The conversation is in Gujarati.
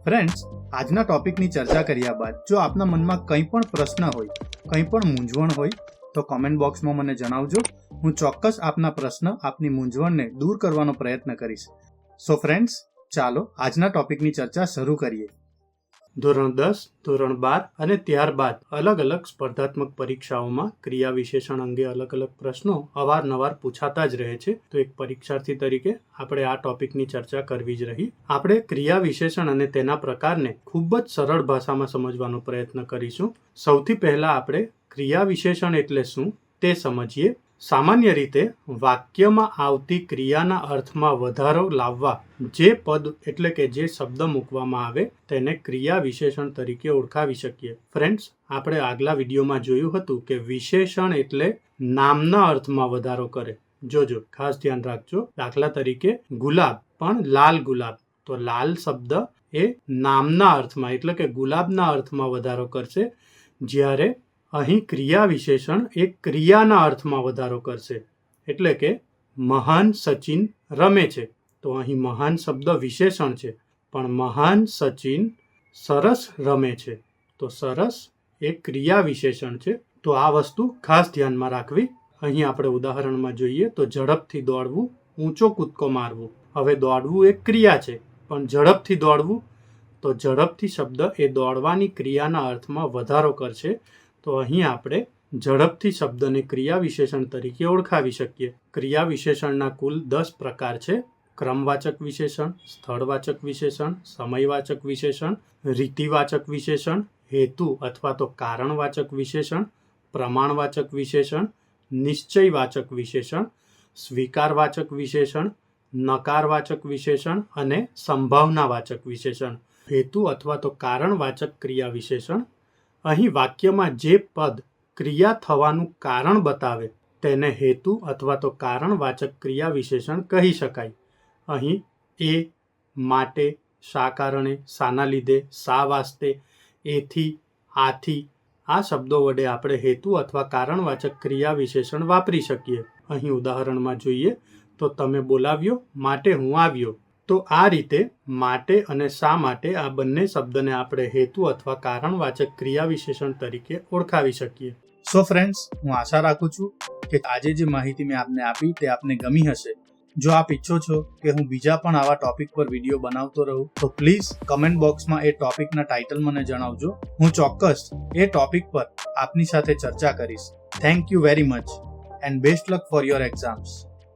ફ્રેન્ડ્સ, આજના ટોપિકની ચર્ચા કર્યા બાદ જો આપના મનમાં કંઈ પણ પ્રશ્ન હોય, કંઈ પણ મૂંઝવણ હોય તો કોમેન્ટ બોક્સમાં મને જણાવજો. હું ચોક્કસ આપના પ્રશ્ન, આપની મૂંઝવણને દૂર કરવાનો પ્રયત્ન કરીશ. સો ફ્રેન્ડ્સ, ચાલો આજના ટોપિકની ચર્ચા શરૂ કરીએ. ધોરણ 10, ધોરણ 12 અને ત્યારબાદ અલગ અલગ સ્પર્ધાત્મક પરીક્ષાઓમાં ક્રિયા વિશેષણ અંગે અલગ અલગ પ્રશ્નો અવારનવાર પૂછાતા જ રહે છે. તો એક પરીક્ષાર્થી તરીકે આપણે આ ટોપિકની ચર્ચા કરવી જ રહી. આપણે ક્રિયા વિશેષણ અને તેના પ્રકારને ખૂબ જ સરળ ભાષામાં સમજવાનો પ્રયત્ન કરીશું. સૌથી પહેલા આપણે ક્રિયા વિશેષણ એટલે શું તે સમજીએ. સામાન્ય રીતે વાક્યમાં આવતી ક્રિયાના અર્થમાં વધારો લાવવા જે પદ એટલે કે જે શબ્દ મૂકવામાં આવે તેને ક્રિયા વિશેષણ તરીકે ઓળખાવી શકીએ. ફ્રેન્ડ્સ, આપણે આગલા વિડીયોમાં જોયું હતું કે વિશેષણ એટલે નામના અર્થમાં વધારો કરે. જોજો, ખાસ ધ્યાન રાખજો. દાખલા તરીકે ગુલાબ પણ લાલ ગુલાબ, તો લાલ શબ્દ એ નામના અર્થમાં એટલે કે ગુલાબના અર્થમાં વધારો કરશે, જ્યારે અહીં ક્રિયા વિશેષણ એક ક્રિયાના અર્થમાં વધારો કરશે. એટલે કે મહાન સચિન રમે છે, તો અહીં મહાન શબ્દ વિશેષણ છે, પણ મહાન સચિન સરસ રમે છે, તો સરસ એક ક્રિયા વિશેષણ છે. તો આ વસ્તુ ખાસ ધ્યાનમાં રાખવી. અહીં આપણે ઉદાહરણમાં જોઈએ તો ઝડપથી દોડવું, ઊંચો કૂદકો મારવું. હવે દોડવું એક ક્રિયા છે, પણ ઝડપથી દોડવું, તો ઝડપથી શબ્દ એ દોડવાની ક્રિયાના અર્થમાં વધારો કરશે. તો અહીં આપણે ઝડપથી શબ્દને ક્રિયા વિશેષણ તરીકે ઓળખાવી શકીએ. ક્રિયા વિશેષણના કુલ 10 પ્રકાર છે. ક્રમવાચક વિશેષણ, સ્થળવાચક વિશેષણ, સમયવાચક વિશેષણ, રીતિવાચક વિશેષણ, હેતુ અથવા તો કારણવાચક વિશેષણ, પ્રમાણવાચક વિશેષણ, નિશ્ચયવાચક વિશેષણ, સ્વીકારવાચક વિશેષણ, નકારવાચક વિશેષણ અને સંભાવનાવાચક વિશેષણ. હેતુ અથવા તો કારણવાચક ક્રિયા વિશેષણ. અહીં વાક્યમાં જે પદ ક્રિયા થવાનું કારણ બતાવે તેને હેતુ અથવા તો કારણવાચક ક્રિયા વિશેષણ કહી શકાય. અહીં એ, માટે, શા કારણે, શાના લીધે, શા વાસ્તે, એથી, આથી આ શબ્દો વડે આપણે હેતુ અથવા કારણવાચક ક્રિયા વિશેષણ વાપરી શકીએ. અહીં ઉદાહરણમાં જોઈએ તો તમે બોલાવ્યો, માટે હું આવ્યો. તો આ રીતે માટે અને શા માટે આ બંને શબ્દને આપણે હેતુ અથવા કારણવાચક ક્રિયા વિશેષણ તરીકે ઓળખાવી શકીએ. સો ફ્રેન્ડ્સ, હું આશા રાખું છું કે આજે જે માહિતી મેં આપને આપી તે આપને ગમી હશે. જો આપ ઈચ્છો છો કે હું બીજા પણ આવા ટોપિક પર વિડીયો બનાવતો રહું તો પ્લીઝ કમેન્ટ બોક્સમાં એ ટોપિકના ટાઇટલ મને જણાવજો. હું ચોક્કસ એ ટોપિક પર આપની સાથે ચર્ચા કરીશ. Thank you very much and best luck for your exams.